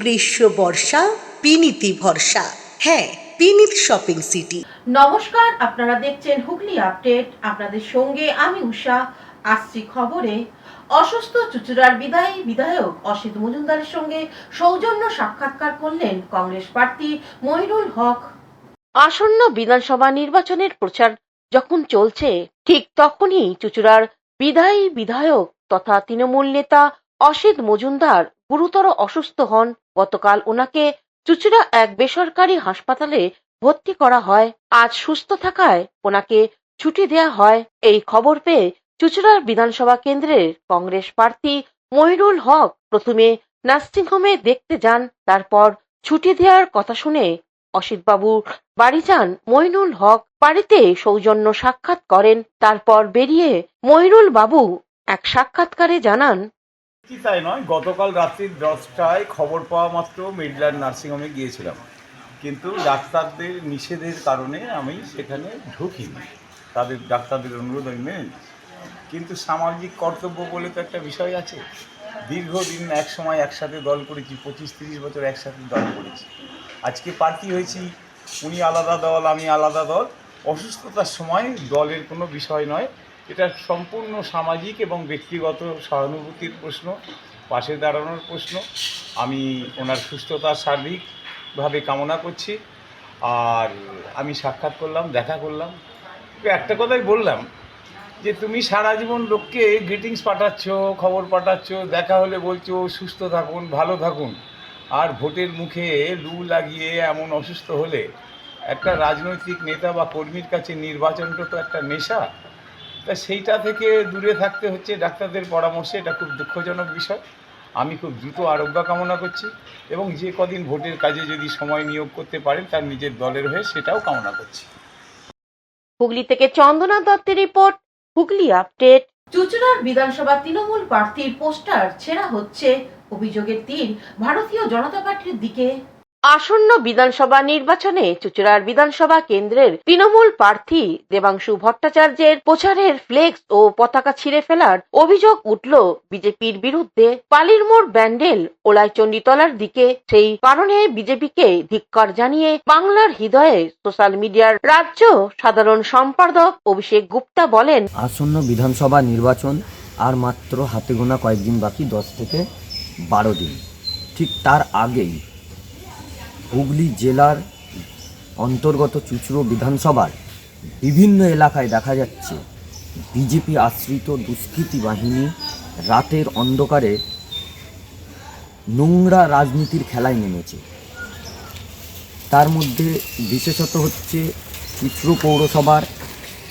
গ্রীষ্ম বর্ষা বিনীতি ভরসা। হ্যাঁ, বিনীত শপিং সিটি। নমস্কার, আপনারা দেখছেন হুগলি আপডেট। আপনাদের সঙ্গে আমি উষা। আসছি খবরে। অসুস্থ চুঁচুড়ার বিধায়ক অসিত মজুমদারের সঙ্গে সৌজন্য সাক্ষাৎকার করলেন কংগ্রেস প্রার্থী মইনুল হক। আসন্ন বিধানসভা নির্বাচনের প্রচার যখন চলছে, ঠিক তখনই চুঁচুড়ার বিধায়ক তথা তৃণমূল নেতা অসিত মজুমদার গুরুতর অসুস্থ হন। গতকাল ওনাকে চুঁচুড়া এক বেসরকারি হাসপাতালে ভর্তি করা হয়। আজ সুস্থ থাকায় ওনাকে ছুটি দেয়া হয়। এই খবর পেয়ে চুঁচুড়ার বিধানসভা কেন্দ্রের কংগ্রেস প্রার্থী মইনুল হক প্রথমে নার্সিংহোমে দেখতে যান। তারপর ছুটি দেওয়ার কথা শুনে অসিতবাবুর বাড়ি যান মইনুল হক। বাড়িতে সৌজন্য সাক্ষাৎ করেন। তারপর বেরিয়ে মইনুল বাবু এক সাক্ষাৎকারে জানান, কি তাই নয়, গতকাল রাত্রি 10টায় খবর পাওয়া মাত্র মিডল্যান্ড নার্সিংহোমে গিয়েছিলাম, কিন্তু ডাক্তারদের নিষেধের কারণে আমি সেখানে ঢুকিনি। ডাক্তারদের অনুরোধ আমি মেনে নিই। কিন্তু সামাজিক কর্তব্য বলে তো একটা বিষয় আছে। দীর্ঘদিন এক সময় একসাথে দল করেছি, 25-30 বছর একসাথে দল করেছি। আজকে প্রার্থী হয়েছি, উনি আলাদা দল, আমি আলাদা দল। অসুস্থতার সময় দলের কোনো বিষয় নয়, এটা সম্পূর্ণ সামাজিক এবং ব্যক্তিগত সহানুভূতির প্রশ্ন, পাশে দাঁড়ানোর প্রশ্ন। আমি ওনার সুস্থতা সার্বিকভাবে কামনা করছি। আর আমি সাক্ষাৎ করলাম, দেখা করলাম। একটা কথাই বললাম যে তুমি সারা জীবন লোককে গ্রিটিংস পাঠাচ্ছ, খবর পাঠাচ্ছ, দেখা হলে বলছো সুস্থ থাকুন, ভালো থাকুন, আর ভোটের মুখে লু লাগিয়ে এমন অসুস্থ হলে একটা রাজনৈতিক নেতা বা কর্মীর কাছে নির্বাচনটা তো একটা নেশা। তা সেইটা থেকে দূরে থাকতে হচ্ছে ডাক্তারদের পরামর্শে। এটা খুব দুঃখজনক বিষয়। আমি খুব দ্রুত আরোগ্য কামনা করছি এবং যে কদিন ভোটের কাজে যদি সময় নিয়োগ করতে পারেন তার নিজের দলের হয়ে সেটাও কামনা করছি। হুগলি থেকে চন্দনা দত্তের রিপোর্ট, হুগলি আপডেট। চুঁচুড়ার বিধানসভা তৃণমূল প্রার্থীর পোস্টার ছেঁড়া হচ্ছে, অভিযোগের তীর ভারতীয় জনতা পার্টির দিকে। আসন্ন বিধানসভা নির্বাচনে চুঁচুড়ার বিধানসভা কেন্দ্রের তৃণমূল প্রার্থী দেবাংশু ভট্টাচার্যের প্রচারের ফ্লেক্স ও পতাকা ছিঁড়ে ফেলার অভিযোগ উঠল বিজেপির বিরুদ্ধে। পালির মোড়, ব্যান্ডেল, ওলাইচণ্ডীতলার দিকে। সেই কারণে বিজেপিকে ধিক্কার জানিয়ে বাংলার হৃদয়ে সোশ্যাল মিডিয়ার রাজ্য সাধারণ সম্পাদক অভিষেক গুপ্তা বলেন, আসন্ন বিধানসভা নির্বাচন আর মাত্র হাতে গোনা কয়েকদিন বাকি, 10 থেকে 12 দিন। ঠিক তার আগেই হুগলি জেলার অন্তর্গত চুঁচুড়া বিধানসভার বিভিন্ন এলাকায় দেখা যাচ্ছে বিজেপি আশ্রিত দুষ্কৃতী বাহিনী রাতের অন্ধকারে নোংরা রাজনীতির খেলায় নেমেছে। তার মধ্যে বিশেষত হচ্ছে চুঁচুড়া পৌরসভার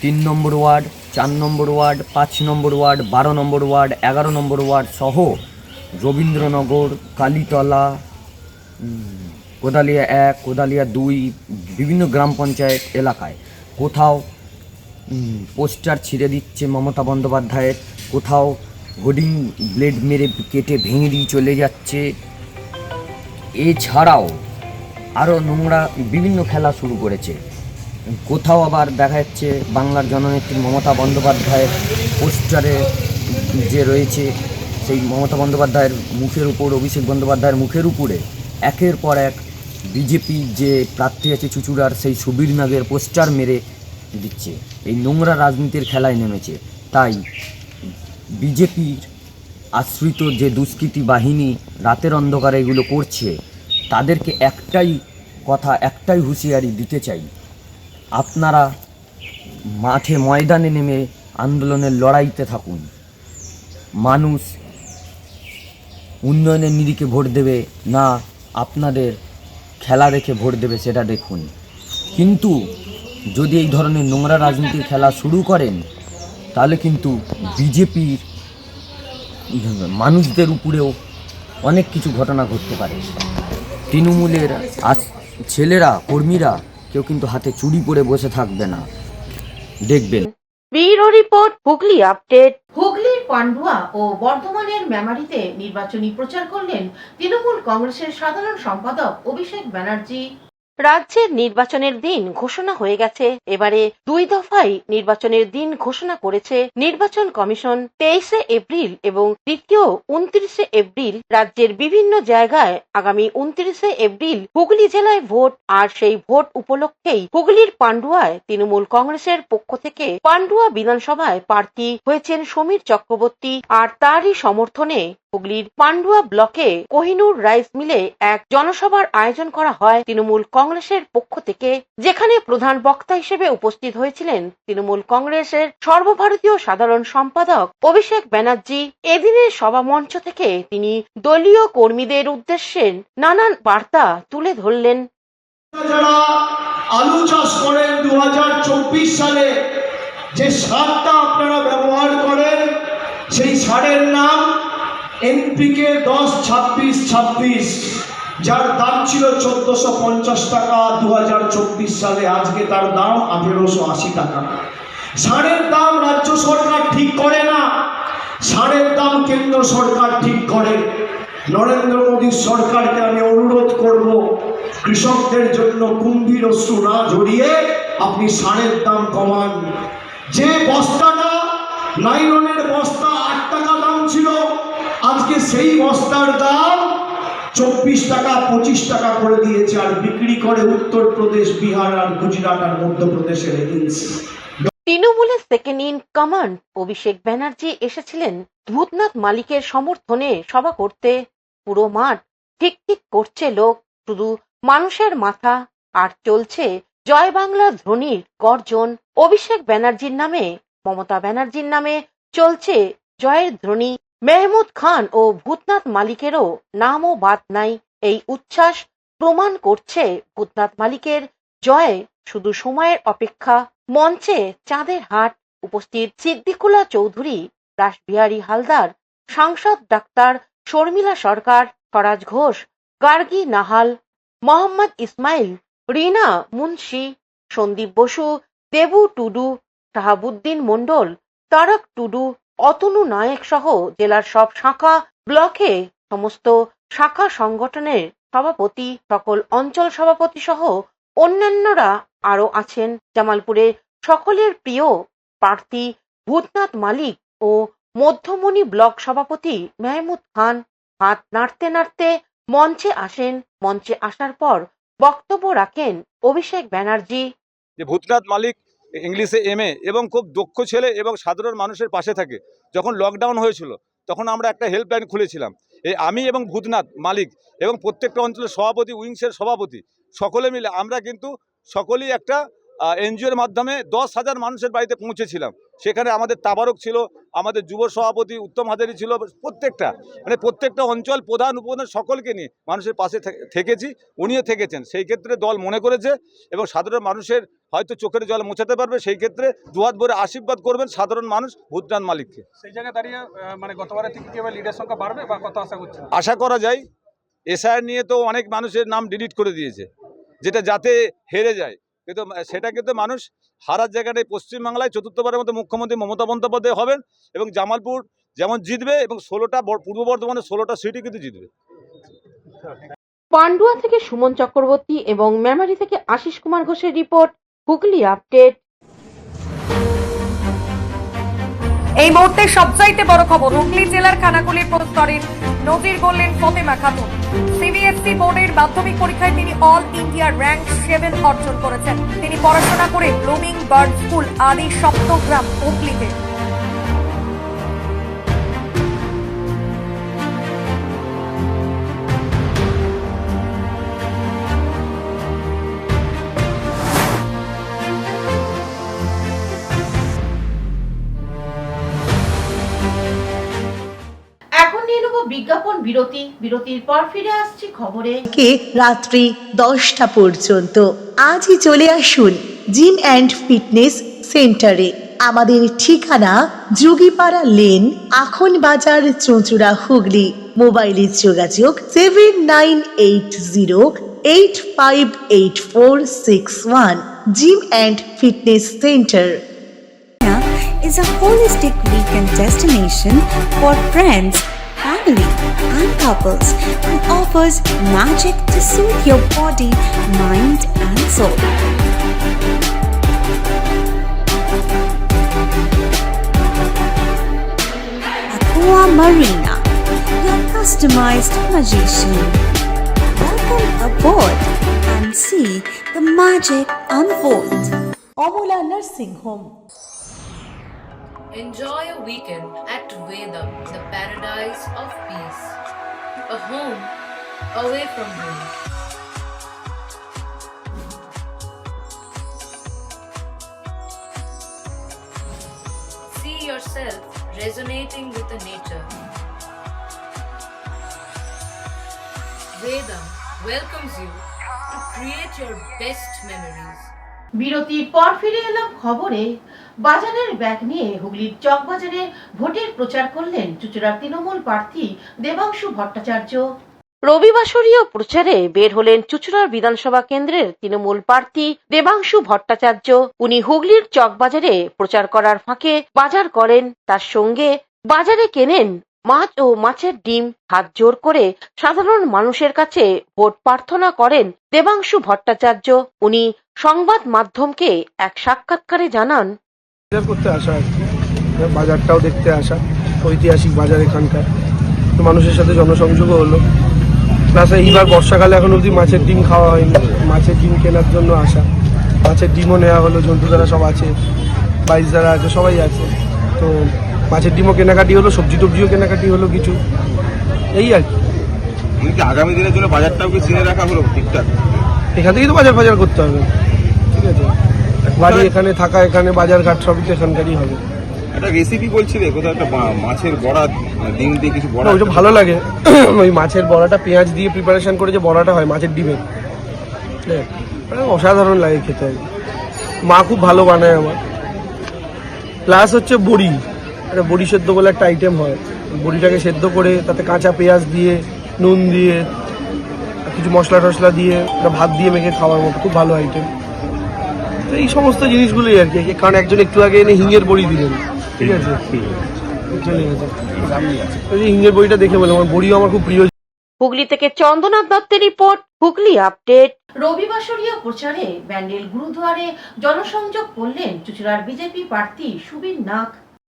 3 নম্বর ওয়ার্ড, 4 নম্বর ওয়ার্ড, 5 নম্বর ওয়ার্ড, 12 নম্বর ওয়ার্ড, 11 নম্বর ওয়ার্ড সহ রবীন্দ্রনগর, কালীতলা, কোদালিয়া 1, কোদালিয়া 2, বিভিন্ন গ্রাম পঞ্চায়েত এলাকায় কোথাও পোস্টার ছিঁড়ে দিচ্ছে মমতা বন্দ্যোপাধ্যায়ের, কোথাও হোর্ডিং ব্লেড মেরে কেটে ভেঙে দিয়ে চলে যাচ্ছে। এছাড়াও আরও নোংরা বিভিন্ন খেলা শুরু করেছে। কোথাও আবার দেখা যাচ্ছে বাংলার জননেত্রী মমতা বন্দ্যোপাধ্যায়ের পোস্টারে যে রয়েছে সেই মমতা বন্দ্যোপাধ্যায়ের মুখের উপর, অভিষেক বন্দ্যোপাধ্যায়ের মুখের উপরে একের পর এক বিজেপি যে প্রার্থী আছে চুঁচুড়ার সেই সুবীর নাগের পোস্টার মেরে দিচ্ছে। এই নোংরা রাজনীতির খেলায় নেমেছে। তাই বিজেপির আশ্রিত যে দুষ্কৃতী বাহিনী রাতের অন্ধকারে এগুলো করছে, তাদেরকে একটাই কথা, একটাই হুঁশিয়ারি দিতে চাই, আপনারা মাঠে ময়দানে নেমে আন্দোলনের লড়াইতে থাকুন। মানুষ উন্নয়নের নিরিখে ভোট দেবে না আপনাদের খেলা দেখে ভোট দেবে সেটা দেখুন। কিন্তু যদি এই ধরনের নোংরা রাজনীতির খেলা শুরু করেন তাহলে কিন্তু বিজেপির মানুষদের উপরেও অনেক কিছু ঘটনা ঘটতে পারে। তৃণমূলের ছেলেরা, কর্মীরা কেউ কিন্তু হাতে চুড়ি পরে বসে থাকবে না, দেখবেন। Bureau report, Hooghly update. হুগলির পান্ডুয়া ও বর্ধমানের মেমারিতে নির্বাচনী প্রচার করলেন তৃণমূল কংগ্রেসের সাধারণ সম্পাদক অভিষেক ব্যানার্জি। রাজ্যের নির্বাচনের দিন ঘোষণা হয়ে গেছে। এবারে 2 দফায় নির্বাচনের দিন ঘোষণা করেছে নির্বাচন কমিশন। 23শে এপ্রিল এবং দ্বিতীয় 29শে এপ্রিল রাজ্যের বিভিন্ন জায়গায় আগামী 29শে এপ্রিল হুগলি জেলায় ভোট। আর সেই ভোট উপলক্ষেই হুগলির পান্ডুয়ায় তৃণমূল কংগ্রেসের পক্ষ থেকে পান্ডুয়া বিধানসভায় প্রার্থী হয়েছেন সমীর চক্রবর্তী। আর তারই সমর্থনে হুগলির পান্ডুয়া ব্লকে কোহিনুর রাইস মিলে এক জনসভার আয়োজন করা হয় তৃণমূল কংগ্রেসের পক্ষ থেকে, যেখানে প্রধান বক্তা হিসেবে উপস্থিত হয়েছিলেন তৃণমূল কংগ্রেসের সর্বভারতীয় সাধারণ সম্পাদক অভিষেক ব্যানার্জি। এদিনের সভা মঞ্চ থেকে তিনি দলীয় কর্মীদের উদ্দেশ্যে নানান বার্তা তুলে ধরলেন। যারা আলু চাষ করেন 2024 সালে যে সারটা আপনারা ব্যবহার করেন সেই সারের নাম এনপিকে 10-26-26, যার দাম ছিল 1450 টাকা 2024 সালে, আজকে তার দাম 1880 টাকা। সারের দাম রাজ্য সরকার ঠিক করে না, সারের দাম কেন্দ্র সরকার ঠিক করে। নরেন্দ্র মোদী সরকারকে আমি অনুরোধ করব, কৃষকদের জন্য কুম্ভীর অশ্রু না ঝরিয়ে আপনি সারের দাম কমান। যে বস্তাটা নাইলনের বস্তা 8 টাকা দাম ছিল, আজকে সেই বস্তার দাম 24 টাকা 25 টাকা করে দিয়েছে, আর বিক্রি করে উত্তরপ্রদেশ, বিহার আর গুজরাট আর মধ্যপ্রদেশের এজেন্সি। তৃণমূলের second in command Abhishek Banerjee এসেছিলেন ভূতনাথ মালিকের সমর্থনে সভা করতে। পুরো মাঠ ঠিক ঠিক করছে লোক, শুধু মানুষের মাথা, আর চলছে জয় বাংলা ধ্বনির গর্জন। অভিষেক ব্যানার্জির নামে, মমতা ব্যানার্জির নামে চলছে জয়ের ধ্বনি। মেহমুদ খান ও ভূতনাথ মালিকেরও নামও বাদ নাই। এই উচ্ছ্বাস প্রমাণ করছে ভূতনাথ মালিকের জয় শুধু সময়ের অপেক্ষা। মঞ্চে চাঁদের হাট উপস্থিত সিদ্দিকুল্লাহ চৌধুরী, রাসবিহারী হালদার, সাংসদ ডাক্তার শর্মিলা সরকার, স্বরাজ ঘোষ, গার্গী নাহাল, মোহাম্মদ ইসমাইল, রিনা মুন্সি, সন্দীপ বসু, দেবু টুডু, শাহাবুদ্দিন মণ্ডল, তারক টুডু, অতনু নায়েক সহ জেলার সব শাখা, ব্লকে সমস্ত শাখা সংগঠনের সভাপতি, সকল অঞ্চল সভাপতি সহ অন্যান্যরা আরো আছেন। জামালপুরে সকলের প্রিয় প্রার্থী ভূতনাথ মালিক ও মধ্যমণি ব্লক সভাপতি মেহমুদ খান হাত নাড়তে নাড়তে মঞ্চে আসেন। মঞ্চে আসার পর বক্তব্য রাখেন অভিষেক ব্যানার্জি। যে ভূতনাথ মালিক ইংলিশে MA এবং খুব দক্ষ ছেলে এবং সাধারণ মানুষের পাশে থাকে। যখন লকডাউন হয়েছিল তখন আমরা একটা হেল্পলাইন খুলেছিলাম। আমি এবং ভূতনাথ মালিক এবং প্রত্যেকটা অঞ্চলের সভাপতি, উইংসের সভাপতি, সকলে মিলে আমরা কিন্তু সকলেই একটা NGOর মাধ্যমে 10,000 মানুষের বাড়িতে পৌঁছেছিলাম। সেখানে আমাদের তাবারক ছিল, আমাদের যুব সভাপতি উত্তম হাজারি ছিল, প্রত্যেকটা অঞ্চল প্রধান উপপ্রধান সকলকে নিয়ে মানুষের পাশে থেকেছি, উনিও থেকেছেন। সেই ক্ষেত্রে দল মনে করেছে এবং সাধারণ মানুষের হয়তো চোখের জল মোছাতে পারবে, সেই ক্ষেত্রে দুহাত ভরে আশীর্বাদ করবেন সাধারণ মানুষ ভূতনাথ মালিককে। সেই জায়গায় দাঁড়িয়ে গতবারের থেকে কি লিডার সংখ্যা বাড়বে বা কত আশা করছেন? আশা করা যায়। SIR নিয়ে তো অনেক মানুষের নাম ডিলিট করে দিয়েছে, যেটা যাতে হেরে যায়, কিন্তু সেটা কিন্তু মানুষ হারার জায়গাটাই পশ্চিমবাংলায় চতুর্থবারের মতো মুখ্যমন্ত্রী মমতা বন্দ্যোপাধ্যায় হবেন এবং জামালপুর যেমন জিতবে এবং 16টা পূর্ব বর্ধমানে 16টা সিটই কিন্তু জিতবে। পান্ডুয়া থেকে সুমন চক্রবর্তী এবং মেমারি থেকে আশিস কুমার ঘোষের রিপোর্ট, হুগলি আপডেট। এই মুহূর্তে সবচাইতে বড় খবর, হুগলি জেলার খানাকুলির প্রস্তরের নজির গড়লেন ফতেমা খাতুন। CBSE বোর্ডের মাধ্যমিক পরীক্ষায় তিনি অল ইন্ডিয়া র্যাঙ্ক 7 অর্জন করেছেন। তিনি পড়াশোনা করে ব্লুমিং বার্ড স্কুল আদি সপ্তগ্রাম হুগলিতে। এখন নিয়ে নেব বিজ্ঞাপন বিরতি। বিরতির পর ফিরে আসছি খবরে। রাত্রি 10টা পর্যন্ত আজই চলে আসুন জিম অ্যান্ড ফিটনেস সেন্টারে। আমাদের ঠিকানা যোগীপাড়া লেন, আখন বাজার, চুঁচুড়া, হুগলি। মোবাইলের যোগাযোগ 7980858461। Gym and fitness centre is a holistic weekend destination for friends and family and couples and offers magic to soothe your body, mind and soul. Aqua Marina, your customized magician. Welcome aboard and see the magic unfold. Amala nursing home. Enjoy a weekend at Vedam, the paradise of peace. A home away from home. See yourself resonating with the nature. Vedam welcomes you to create your best memories. বিরতির পর ফিরে এলাম খবরে। বাজারের bag নিয়ে হুগলির চকবাজারে ভোটের প্রচার করলেন চুঁচুড়ার তৃণমূল প্রার্থী দেবাংশু ভট্টাচার্য। রবিবাসরীয় প্রচারে বের হলেন চুঁচুড়ার বিধানসভা কেন্দ্রের তৃণমূল প্রার্থী দেবাংশু ভট্টাচার্য। উনি হুগলির চকবাজারে প্রচার করার ফাঁকে বাজার করেন, তার সঙ্গে বাজারে কেনেন মাছ ও মাছের ডিম। হাত জোর করে সাধারণ মানুষের কাছে ভোট প্রার্থনা করেন দেবাংশু ভট্টাচার্য। উনি সংবাদ মাধ্যমকে এক সাক্ষাৎকারে জানান, করতে আসা আর কি, বাজারটাও দেখতে আসা, ঐতিহাসিক বাজার এখানকার, তো মানুষের সাথে জনসংযোগও হলো। প্লাস এইবার বর্ষাকালে এখন অবধি মাছের ডিম খাওয়া হয়নি, মাছের ডিম কেনার জন্য আসা, মাছের ডিমও নেওয়া হলো, জন্তু দ্বারা সব আছে, বাইশ দ্বারা আছে, সবাই আছে, তো মাছের ডিমও কেনাকাটি হলো, সবজি টবজিও কেনাকাটি হলো কিছু, এই আর কি। আগামী দিনের জন্য বাজারটাও কি চিনে রাখা হলো ঠিকঠাক? এখান থেকেই তো বাজার করতে হবে, ঠিক আছে, বাড়ি এখানে থাকা, এখানে বাজারঘাট সবই তো এখানকারই হবে। একটা রেসিপি বলছিলে কোথাও, একটা মাছের বড়া ডিম দিয়ে কিছু বড়া, ওইটা ভালো লাগে। ওই মাছের বড়াটা পেঁয়াজ দিয়ে প্রিপারেশন করে যে বড়াটা হয় মাছের ডিমের, অসাধারণ লাগে খেতে। মা খুব ভালো বানায় আমার। প্লাস হচ্ছে বড়ি, একটা বড়ি সেদ্ধ বলে একটা আইটেম হয়, বড়িটাকে সেদ্ধ করে তাতে কাঁচা পেঁয়াজ দিয়ে, নুন দিয়ে, কিছু মশলা টশলা দিয়ে, ভাত দিয়ে মেখে খাওয়ার মতো খুব ভালো আইটেম। এই সমস্ত জিনিসগুলোই আর কি। কারণ একজন একটু আগে এনে হিঙের বড়ি দিলেন, ঠিক আছে, চলে গেছে। ওই যে হিঙের বড়িটা দেখে বললাম, আমার বড়িও আমার খুব প্রিয়। হুগলি থেকে চন্দ্রনাথ দত্তের রিপোর্ট, হুগলি আপডেট। রবিবাসরীয় প্রচারে ব্যান্ডেল গুরুদুয়ারে জনসংযোগ করলেন চুঁচুড়ার বিজেপি প্রার্থী সুবীর নাগ।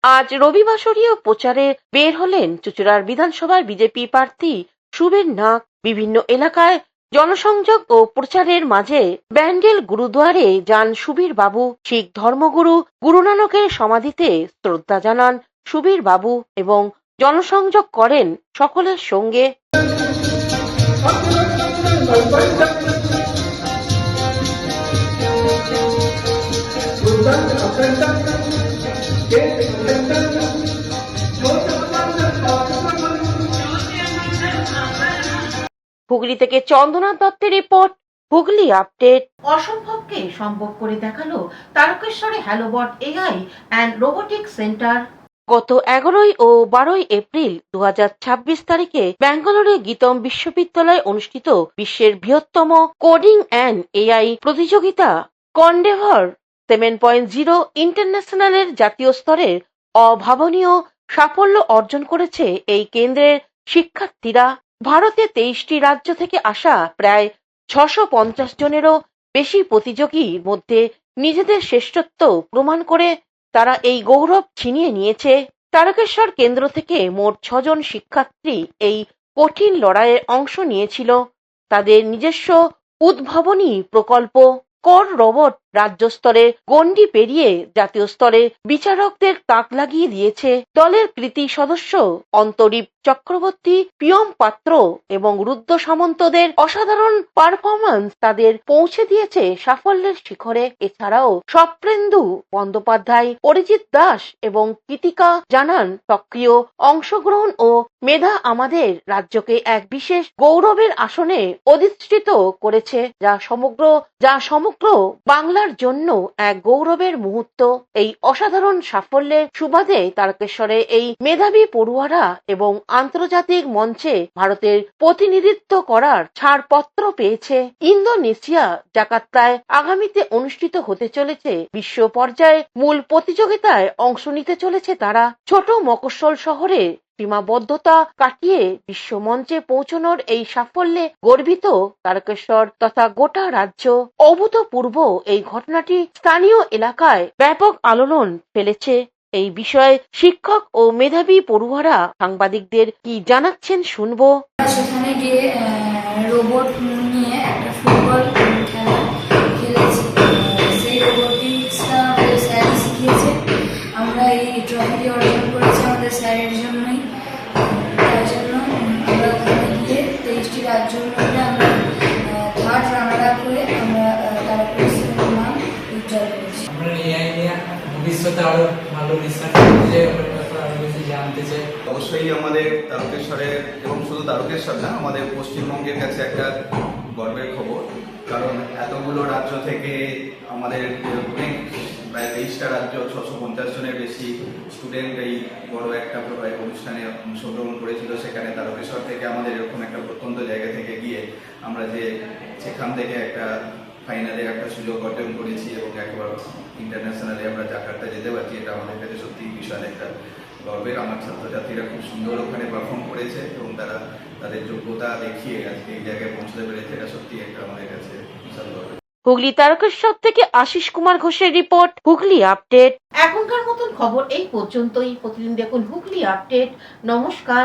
আজ রবিবাসরীয় প্রচারে বের হলেন চুঁচুড়ার বিধানসভার বিজেপি প্রার্থী সুবীর নাগ। বিভিন্ন এলাকায় জনসংযোগ ও প্রচারের মাঝে ব্যান্ডেল গুরুদুয়ারে যান সুবীর বাবু। শিখ ধর্মগুরু গুরু নানকের সমাধিতে শ্রদ্ধা জানান সুবীর বাবু এবং জনসংযোগ করেন সকলের সঙ্গে। হুগলি থেকে চন্দ্রনাথ দত্তের রিপোর্ট, হুগলি আপডেট। অসম্ভবকে সম্ভব করে দেখালো তারকেশ্বরে হ্যালোবট এআই অ্যান্ড রোবোটিক সেন্টার। গত 11 ও 12 এপ্রিল 2026 তারিখে ব্যাঙ্গালোরে গীতম বিশ্ববিদ্যালয়ে অনুষ্ঠিত বিশ্বের বৃহত্তম কোডিং অ্যান্ড এআই প্রতিযোগিতা কন্ডেভার 7.0 ইন্টারন্যাশনালের জাতীয় স্তরের অভাবনীয় সাফল্য অর্জন করেছে এই কেন্দ্রের শিক্ষার্থীরা। ভারতে 23টি রাজ্য থেকে আসা প্রায় 650 জনেরও বেশি প্রতিযোগীর মধ্যে নিজেদের শ্রেষ্ঠত্ব প্রমাণ করে তারা এই গৌরব ছিনিয়ে নিয়েছে। তারকেশ্বর কেন্দ্র থেকে মোট 6 জন শিক্ষার্থী এই কঠিন লড়াইয়ে অংশ নিয়েছিল। তাদের নিজস্ব উদ্ভাবনী প্রকল্প কোর রোবট রাজ্য স্তরে গণ্ডি পেরিয়ে জাতীয় স্তরে বিচারকদের তাক লাগিয়ে দিয়েছে। দলের কৃতি সদস্য অন্তরীপ চক্রবর্তী, পিয়ম পাত্র এবং রুদ্র সামন্তদের অসাধারণ পারফরম্যান্স তাদের পৌঁছে দিয়েছে সাফল্যের শিখরে। এছাড়াও স্বপ্নেন্দু বন্দ্যোপাধ্যায়, অরিজিৎ দাস এবং কৃতিকা জানান সক্রিয় অংশগ্রহণ ও মেধা আমাদের রাজ্যকে এক বিশেষ গৌরবের আসনে অধিষ্ঠিত করেছে, যা সমগ্র বাংলার জন্য এক গৌরবের মুহূর্ত। এই অসাধারণ সাফল্যের সুবাদে তারকেশ্বরে এই মেধাবী পড়ুয়ারা এবং আন্তর্জাতিক মঞ্চে ভারতের প্রতিনিধিত্ব করার ছাড়পত্র পেয়েছে। ইন্দোনেশিয়া জাকার্তায় আগামীতে অনুষ্ঠিত হতে চলেছে বিশ্ব পর্যায়ে মূল প্রতিযোগিতায় অংশ নিতে চলেছে তারা। ছোট মফস্বল শহরে সীমাবদ্ধতা কাটিয়ে বিশ্বমঞ্চে পৌঁছানোর এই সাফল্যে গর্বিত তারকেশ্বর তথা গোটা রাজ্য। অভূতপূর্ব এই ঘটনাটি স্থানীয় এলাকায় ব্যাপক আলোড়ন ফেলেছে। এই বিষয়ে শিক্ষক ও মেধাবী পড়ুয়ারা সাংবাদিকদের কি জানাচ্ছেন শুনবো। সেখানে গিয়ে রোবট নিয়ে একটা ফুটবল খেলা খেলেছি। সেই রোবোটিক্সটা আমাদের স্যারই শিখিয়েছে। আমরা এই ট্রফিটি অর্জন করেছি আমাদের স্যারের জন্যই। তার জন্য আমরা ওখানে গিয়ে 23টি রাজ্যের মধ্যে আমরা থার্ড রানার আপ হয়ে আমরা তারকেশ্বরের নাম উজ্জ্বল করেছি। আমরা এআই নিয়ে ভবিষ্যতে আরো ভালো রিসার্চ করতে আরো বেশি জানতে চাই। অবশ্যই আমাদের তারকেশ্বরের এবং শুধু তারকেশ্বর না, আমাদের পশ্চিমবঙ্গের কাছে একটা গর্বের খবর, কারণ এতগুলো রাজ্য থেকে আমাদের অনেক প্রায় 23টা রাজ্য 650 জনের বেশি স্টুডেন্ট এই বড় একটা অনুষ্ঠানে অংশগ্রহণ করেছিল। সেখানে তারকেশ্বর থেকে আমাদের এরকম একটা প্রত্যন্ত জায়গা থেকে গিয়ে আমরা সেখান থেকে একটা ফাইনালে একটা সুযোগ অর্জন করেছি এবং একবার ইন্টারন্যাশনালি আমরা জাকার্তা যেতে পারছি, এটা আমাদের কাছে সত্যি বিশাল একটা গর্বের। আমার ছাত্রছাত্রীরা খুব সুন্দর ওখানে পারফর্ম করেছে এবং তারা তাদের যোগ্যতা দেখিয়ে আজকে এই জায়গায় পৌঁছতে পেরেছে, এটা সত্যি একটা আমাদের কাছে বিশাল গর্ব। হুগলি তারকেশ্বর থেকে আশিস কুমার ঘোষের রিপোর্ট, হুগলি আপডেট। এখনকার মতন খবর এই পর্যন্তই। প্রতিদিন দেখুন হুগলি আপডেট। নমস্কার।